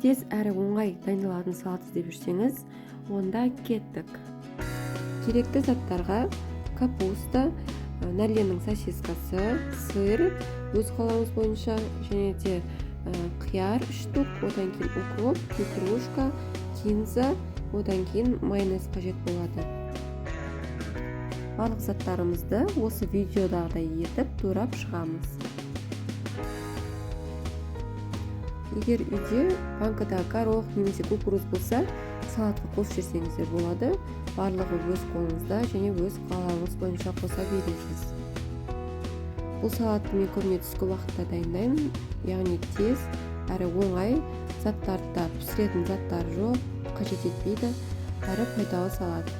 тез әрі оңай дайындалатын салат іздеп жүрсеңіз, онда кеттік. Керекті заттарға капуста, нәрленің сосискасы, сыр, өз қалауыңыз бойынша, және де қияр 3 штук, одан кейін укроп, петрушка, кинза, одан кейін майонез қажет болады. Барлық заттарымызды осы видеодағыдай етіп турап шығамыз. Егер үйде банкада горох немесе кукуруз болса, салатқа қосып жесеңіздер болады. Барлығы өз қолыңызда және өз қалауыңыз бойынша қоса бересіз. Бұл салатты мен көбіне түскі уақытта дайындаймын, яғни тез әрі оңай, заттарда пісіретін заттар жоқ, қажет етпейді, әрі пайдалы салат.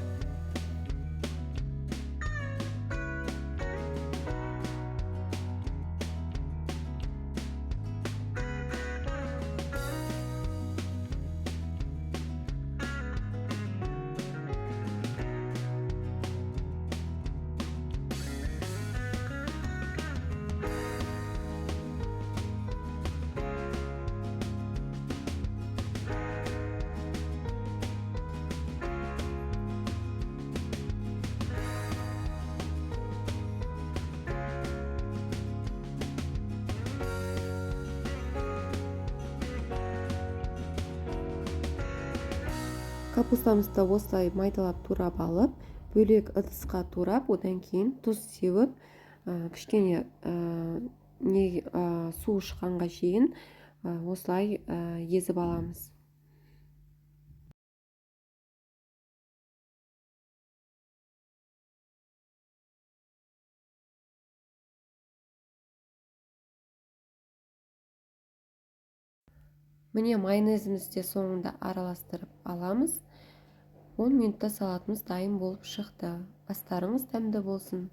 Капустамызды осылай майдалап турап алып, бөлек ыдысқа турап, одан кейін тұз сеуіп, кішкене су шыққанға шейін осылай езіп аламыз. Міне майонезімізді соңында араластырып аламыз. 10 минутта салатымыз дайын болып шықты. Астарыңыз дәмді болсын.